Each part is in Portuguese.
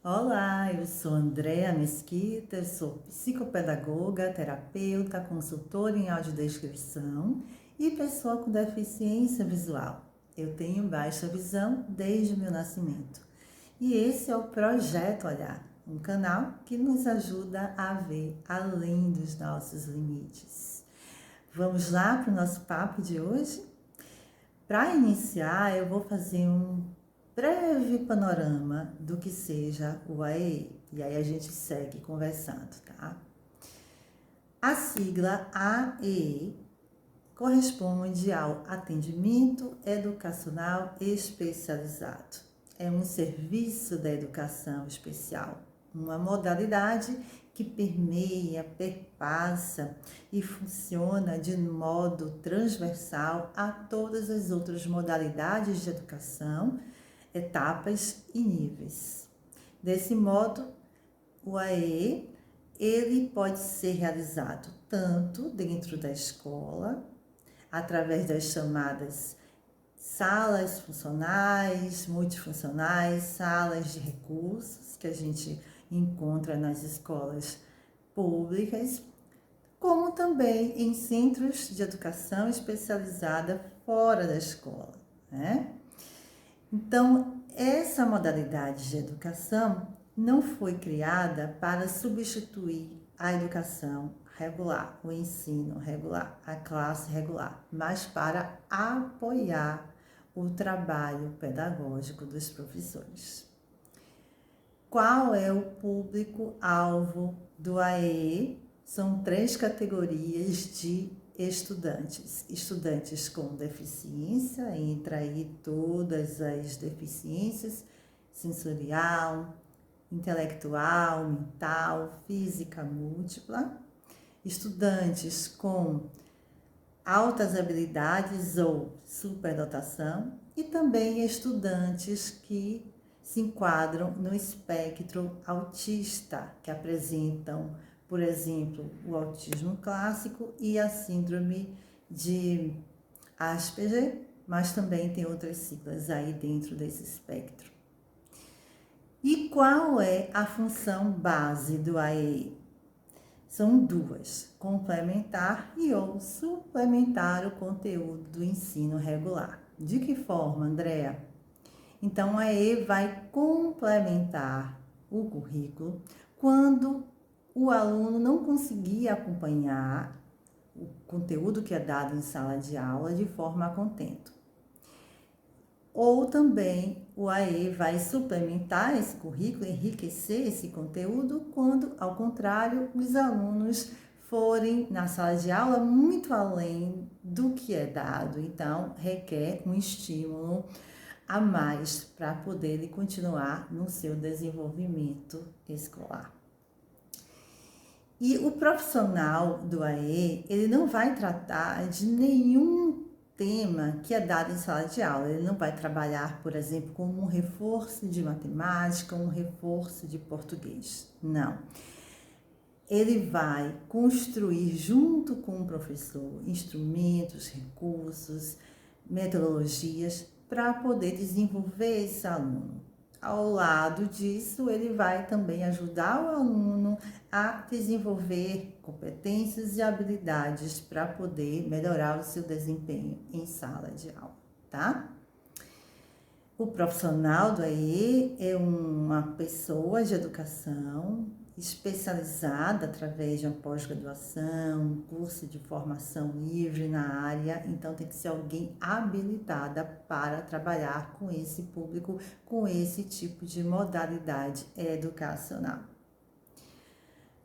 Olá, eu sou Andréa Mesquita, eu sou psicopedagoga, terapeuta, consultora em audiodescrição e pessoa com deficiência visual. Eu tenho baixa visão desde o meu nascimento. E esse é o Projeto Olhar, um canal que nos ajuda a ver além dos nossos limites. Vamos lá para o nosso papo de hoje? Para iniciar, eu vou fazer um breve panorama do que seja o AEE. E aí a gente segue conversando, tá? A sigla AEE corresponde ao Atendimento Educacional Especializado. É um serviço da educação especial, uma modalidade que permeia, perpassa e funciona de modo transversal a todas as outras modalidades de educação, etapas e níveis. Desse modo, o AEE ele pode ser realizado tanto dentro da escola, através das chamadas salas funcionais, multifuncionais, salas de recursos que a gente encontra nas escolas públicas, como também em centros de educação especializada fora da escola, né? Então, essa modalidade de educação não foi criada para substituir a educação regular, o ensino regular, a classe regular, mas para apoiar o trabalho pedagógico dos professores. Qual é o público-alvo do AEE? São 3 categorias de estudantes. Estudantes com deficiência, entra aí todas as deficiências, sensorial, intelectual, mental, física múltipla. Estudantes com altas habilidades ou superdotação e também estudantes que se enquadram no espectro autista, que apresentam, por exemplo, o autismo clássico e a síndrome de Asperger, mas também tem outras siglas aí dentro desse espectro. E qual é a função base do AEE? São 2, complementar e ou suplementar o conteúdo do ensino regular. De que forma, Andréa? Então, a AEE vai complementar o currículo quando o aluno não conseguir acompanhar o conteúdo que é dado em sala de aula de forma a contento. Ou também o AE vai suplementar esse currículo, enriquecer esse conteúdo, quando, ao contrário, os alunos forem na sala de aula muito além do que é dado. Então, requer um estímulo a mais para poder continuar no seu desenvolvimento escolar. E o profissional do AE, ele não vai tratar de nenhum tema que é dado em sala de aula. Ele não vai trabalhar, por exemplo, como um reforço de matemática, um reforço de português. Não. Ele vai construir junto com o professor instrumentos, recursos, metodologias para poder desenvolver esse aluno. Ao lado disso, ele vai também ajudar o aluno a desenvolver competências e habilidades para poder melhorar o seu desempenho em sala de aula, tá? O profissional do AE é uma pessoa de educação especializada através de uma pós-graduação, um curso de formação livre na área, então tem que ser alguém habilitada para trabalhar com esse público, com esse tipo de modalidade educacional.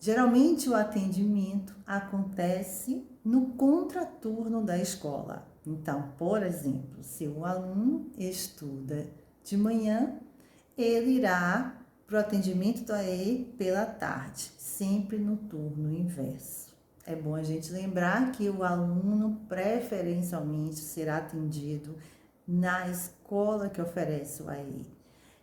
Geralmente o atendimento acontece no contraturno da escola. Então, por exemplo, se o aluno estuda de manhã, ele irá para o atendimento do AE pela tarde, sempre no turno inverso. É bom a gente lembrar que o aluno preferencialmente será atendido na escola que oferece o AE.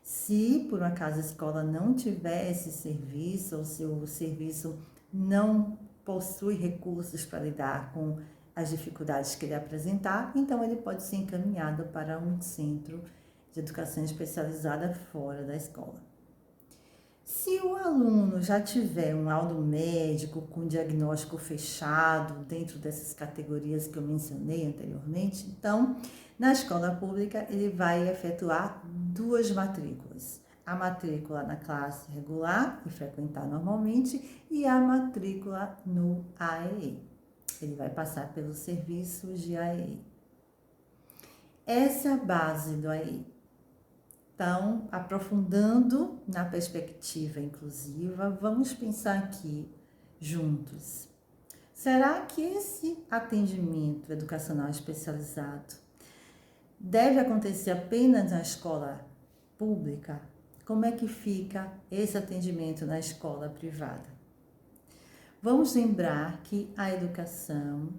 Se por um acaso a escola não tiver esse serviço, ou se o serviço não possui recursos para lidar com as dificuldades que ele apresentar, então ele pode ser encaminhado para um centro de educação especializada fora da escola. o aluno já tiver um laudo médico com diagnóstico fechado dentro dessas categorias que eu mencionei anteriormente, então, na escola pública, ele vai efetuar 2 matrículas. A matrícula na classe regular e frequentar normalmente e a matrícula no AEE. Ele vai passar pelos serviços de AEE. Essa é a base do AEE. Então, aprofundando na perspectiva inclusiva, vamos pensar aqui juntos. Será que esse atendimento educacional especializado deve acontecer apenas na escola pública? Como é que fica esse atendimento na escola privada? Vamos lembrar que a educação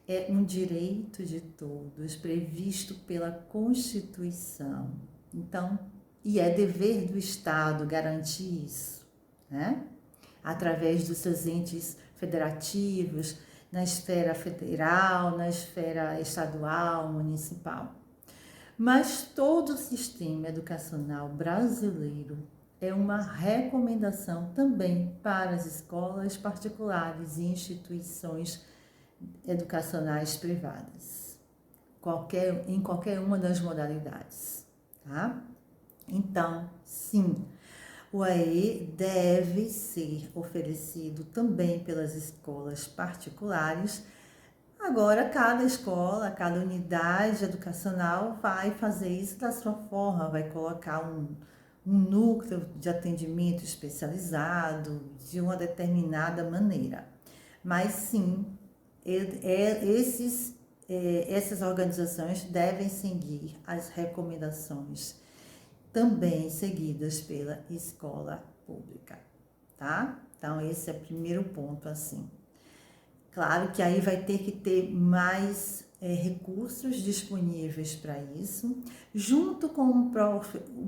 é um direito de todos previsto pela Constituição. Então, e é dever do Estado garantir isso, né? Através dos seus entes federativos, na esfera federal, na esfera estadual, municipal. Mas todo o sistema educacional brasileiro é uma recomendação também para as escolas particulares e instituições educacionais privadas, em qualquer uma das modalidades, tá? Então, sim, o AEE deve ser oferecido também pelas escolas particulares. Agora, cada escola, cada unidade educacional vai fazer isso da sua forma, vai colocar um núcleo de atendimento especializado de uma determinada maneira. Mas sim, essas organizações devem seguir as recomendações também seguidas pela escola pública, tá? Então, esse é o primeiro ponto, assim. Claro que aí vai ter que ter mais recursos disponíveis para isso, junto com um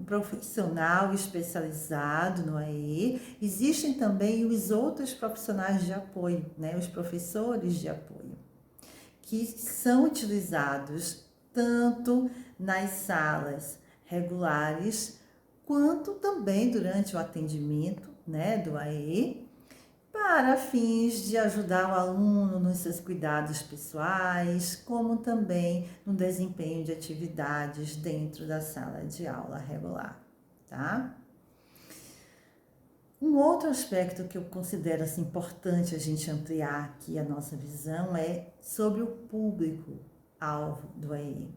profissional especializado no AEE, existem também os outros profissionais de apoio, né? Os professores de apoio, que são utilizados tanto nas salas regulares, quanto também durante o atendimento, né, do AEE, para fins de ajudar o aluno nos seus cuidados pessoais, como também no desempenho de atividades dentro da sala de aula regular, tá? Um outro aspecto que eu considero assim, importante a gente ampliar aqui a nossa visão é sobre o público-alvo do AEE.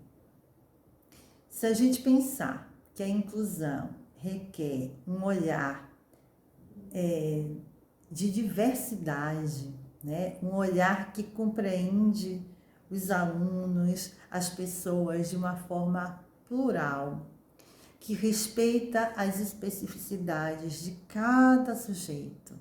Se a gente pensar que a inclusão requer um olhar de diversidade, né? Um olhar que compreende os alunos, as pessoas de uma forma plural, que respeita as especificidades de cada sujeito.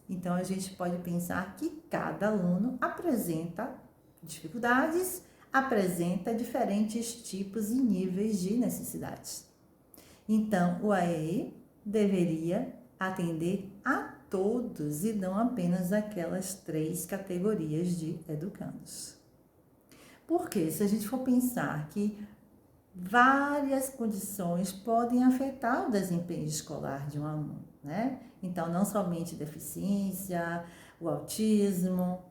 Então, a gente pode pensar que cada aluno apresenta dificuldades, apresenta diferentes tipos e níveis de necessidades. Então, o AEE deveria atender a todos e não apenas aquelas 3 categorias de educandos. Porque se a gente for pensar que várias condições podem afetar o desempenho escolar de um aluno, né? Então, não somente deficiência, o autismo,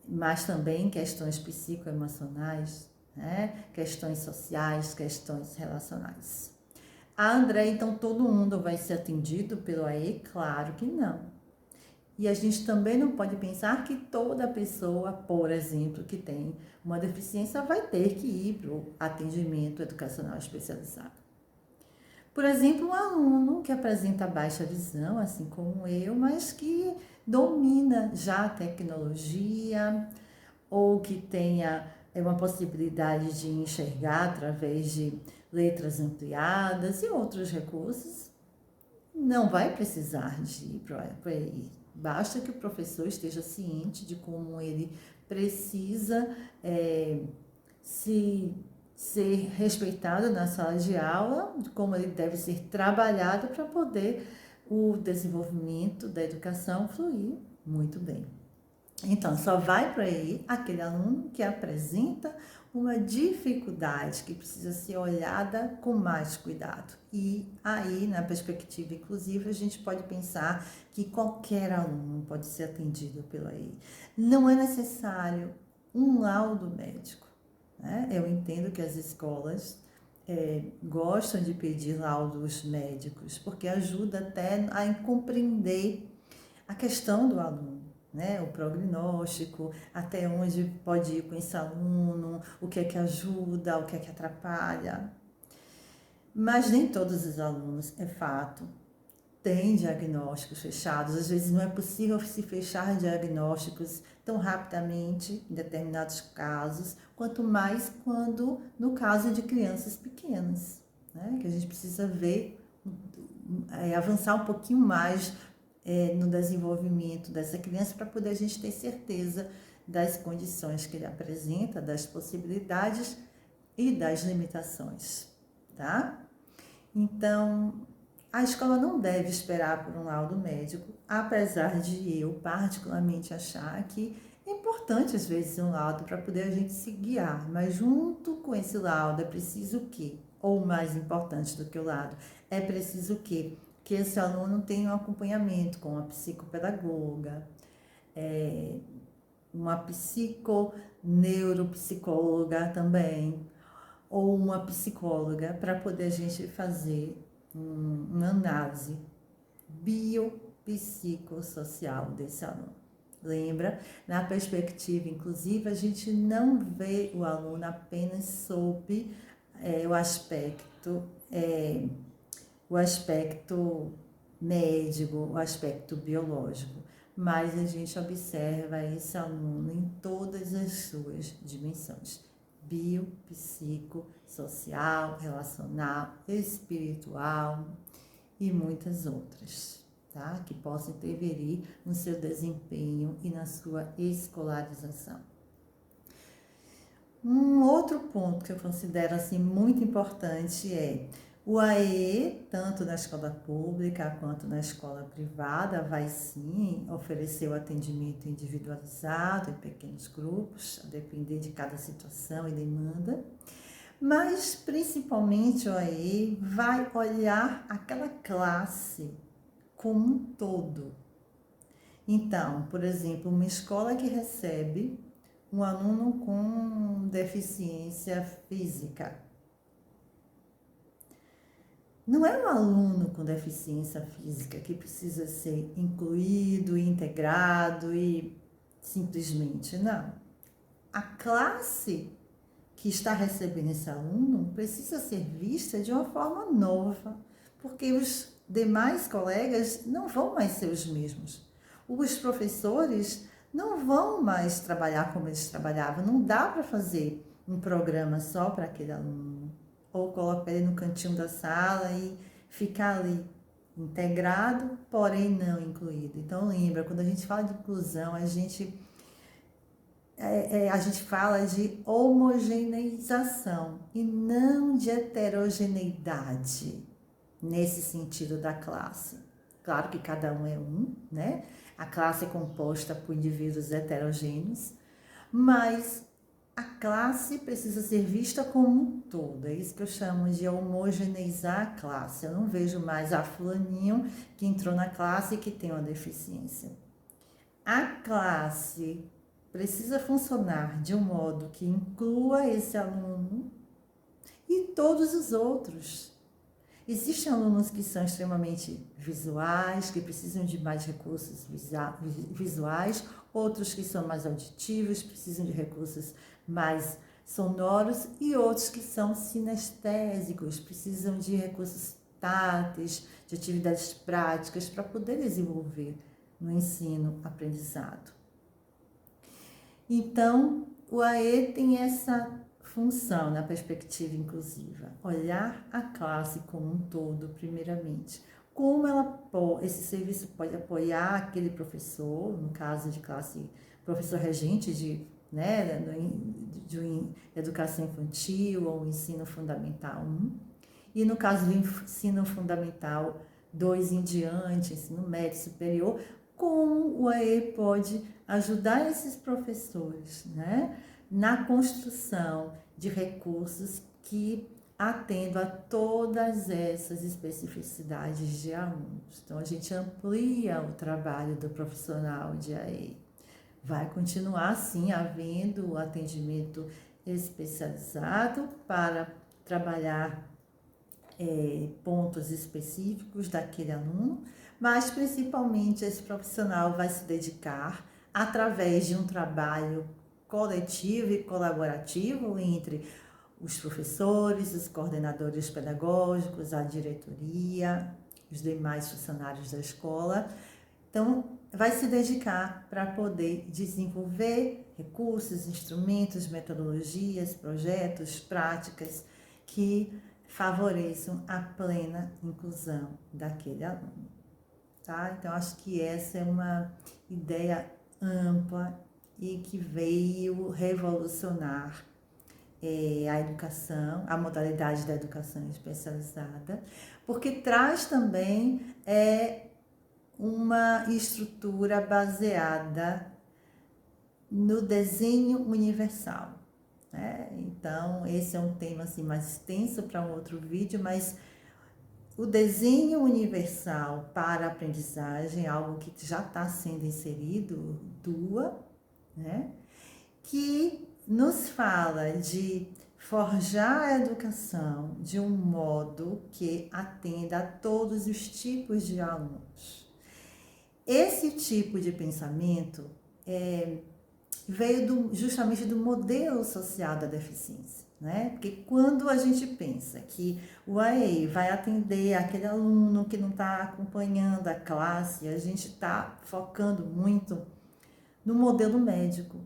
mas também questões psicoemocionais, né? Questões sociais, questões relacionais. André, então todo mundo vai ser atendido pelo AE? Claro que não. E a gente também não pode pensar que toda pessoa, por exemplo, que tem uma deficiência vai ter que ir para o atendimento educacional especializado. Por exemplo, um aluno que apresenta baixa visão, assim como eu, mas que domina já a tecnologia ou que tenha uma possibilidade de enxergar através de letras ampliadas e outros recursos, não vai precisar de ir para ele. Basta que o professor esteja ciente de como ele precisa ser respeitado na sala de aula, de como ele deve ser trabalhado para poder o desenvolvimento da educação fluir muito bem. Então, só vai para aí aquele aluno que apresenta uma dificuldade que precisa ser olhada com mais cuidado. E aí, na perspectiva inclusiva, a gente pode pensar que qualquer aluno pode ser atendido pela EI. Não é necessário um laudo médico, né? Eu entendo que as escolas gostam de pedir laudos médicos, porque ajuda até a compreender a questão do aluno, né? O prognóstico, até onde pode ir com esse aluno, o que é que ajuda, o que é que atrapalha. Mas nem todos os alunos, é fato, têm diagnósticos fechados. Às vezes não é possível se fechar diagnósticos tão rapidamente em determinados casos, quanto mais quando no caso de crianças pequenas, né? Que a gente precisa ver, avançar um pouquinho mais no desenvolvimento dessa criança para poder a gente ter certeza das condições que ele apresenta, das possibilidades e das limitações, tá? Então, a escola não deve esperar por um laudo médico, apesar de eu particularmente achar que é importante às vezes um laudo para poder a gente se guiar, mas junto com esse laudo é preciso o quê? Ou mais importante do que o laudo, é preciso o quê? Que esse aluno tenha um acompanhamento com uma psicopedagoga, uma psiconeuropsicóloga também, ou uma psicóloga, para poder a gente fazer uma análise biopsicossocial desse aluno. Lembra? Na perspectiva inclusiva, a gente não vê o aluno apenas sob o aspecto médico, o aspecto biológico, mas a gente observa esse aluno em todas as suas dimensões: bio, psico, social, relacional, espiritual e muitas outras, tá? Que possam interferir no seu desempenho e na sua escolarização. Um outro ponto que eu considero assim muito importante é o AE, tanto na escola pública quanto na escola privada, vai sim oferecer o atendimento individualizado em pequenos grupos, a depender de cada situação e demanda, mas principalmente o AE vai olhar aquela classe como um todo. Então, por exemplo, uma escola que recebe um aluno com deficiência física. Não é um aluno com deficiência física que precisa ser incluído, integrado e simplesmente não. A classe que está recebendo esse aluno precisa ser vista de uma forma nova, porque os demais colegas não vão mais ser os mesmos. Os professores não vão mais trabalhar como eles trabalhavam. Não dá para fazer um programa só para aquele aluno, ou colocar ele no cantinho da sala e ficar ali integrado, porém não incluído. Então lembra, quando a gente fala de inclusão, a gente fala de homogeneização e não de heterogeneidade nesse sentido da classe. Claro que cada um é um, né? A classe é composta por indivíduos heterogêneos, mas a classe precisa ser vista como um todo. É isso que eu chamo de homogeneizar a classe. Eu não vejo mais a fulaninho que entrou na classe e que tem uma deficiência. A classe precisa funcionar de um modo que inclua esse aluno e todos os outros. Existem alunos que são extremamente visuais, que precisam de mais recursos visuais, outros que são mais auditivos, precisam de recursos mais sonoros, e outros que são sinestésicos, precisam de recursos táteis, de atividades práticas para poder desenvolver no ensino-aprendizado. Então, o AE tem essa função na perspectiva inclusiva, olhar a classe como um todo, primeiramente. Como esse serviço pode apoiar aquele professor, no caso de classe, professor regente de educação infantil ou ensino fundamental 1, e no caso do ensino fundamental 2 em diante, ensino médio superior, como o AE pode ajudar esses professores, né, na construção de recursos que atendam a todas essas especificidades de alunos. Então, a gente amplia o trabalho do profissional de AE. Vai continuar, sim, havendo atendimento especializado para trabalhar pontos específicos daquele aluno, mas principalmente esse profissional vai se dedicar através de um trabalho coletivo e colaborativo entre os professores, os coordenadores pedagógicos, a diretoria, os demais funcionários da escola. Então, vai se dedicar para poder desenvolver recursos, instrumentos, metodologias, projetos, práticas que favoreçam a plena inclusão daquele aluno, tá? Então, acho que essa é uma ideia ampla e que veio revolucionar a educação, a modalidade da educação especializada, porque traz também uma estrutura baseada no desenho universal. Então, esse é um tema assim, mais extenso para um outro vídeo, mas o desenho universal para a aprendizagem é algo que já está sendo inserido, DUA, né? Que nos fala de forjar a educação de um modo que atenda a todos os tipos de alunos. Esse tipo de pensamento veio justamente do modelo social da deficiência, né? Porque quando a gente pensa que o AE vai atender aquele aluno que não está acompanhando a classe, a gente está focando muito no modelo médico.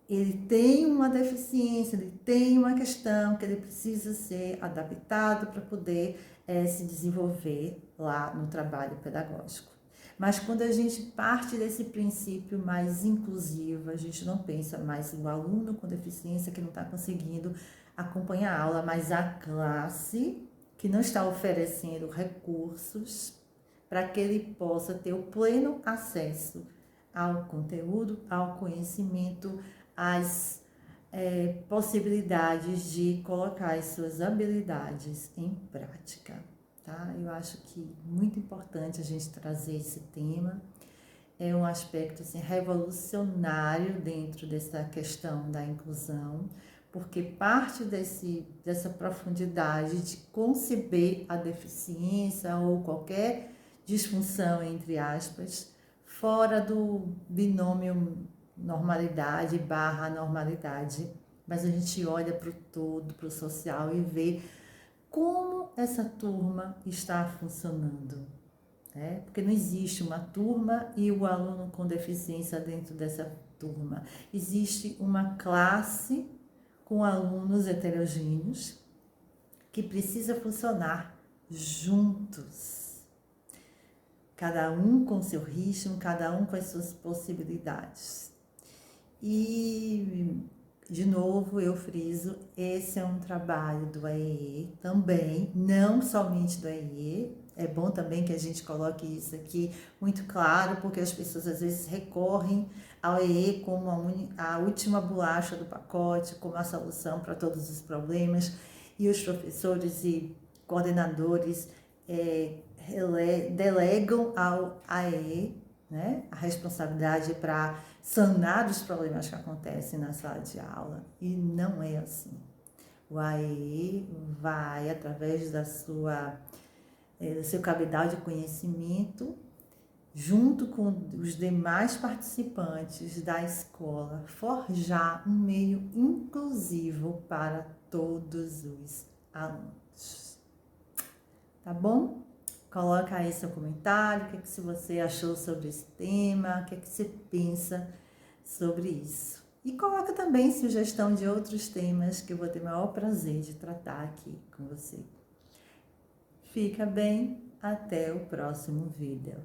Ele tem uma deficiência, ele tem uma questão que ele precisa ser adaptado para poder se desenvolver lá no trabalho pedagógico. Mas quando a gente parte desse princípio mais inclusivo, a gente não pensa mais no aluno com deficiência que não está conseguindo acompanhar a aula, mas a classe que não está oferecendo recursos para que ele possa ter o pleno acesso ao conteúdo, ao conhecimento, às possibilidades de colocar as suas habilidades em prática. Tá? Eu acho que é muito importante a gente trazer esse tema. É um aspecto assim, revolucionário dentro dessa questão da inclusão, porque parte dessa profundidade de conceber a deficiência ou qualquer disfunção, entre aspas, fora do binômio normalidade / anormalidade, mas a gente olha para o todo, para o social e vê como essa turma está funcionando, né? Porque não existe uma turma e o aluno com deficiência dentro dessa turma. Existe uma classe com alunos heterogêneos que precisa funcionar juntos. Cada um com seu ritmo, cada um com as suas possibilidades. E, de novo, eu friso, esse é um trabalho do AEE também, não somente do AEE. É bom também que a gente coloque isso aqui muito claro, porque as pessoas às vezes recorrem ao AEE como a última bolacha do pacote, como a solução para todos os problemas, e os professores e coordenadores delegam ao AEE, né, a responsabilidade para sanar os problemas que acontecem na sala de aula, e não é assim. O AEE vai, através do seu cabedal de conhecimento, junto com os demais participantes da escola, forjar um meio inclusivo para todos os alunos. Tá bom? Coloca aí seu comentário, o que se você achou sobre esse tema, o que você pensa sobre isso. E coloca também sugestão de outros temas que eu vou ter o maior prazer de tratar aqui com você. Fica bem, até o próximo vídeo.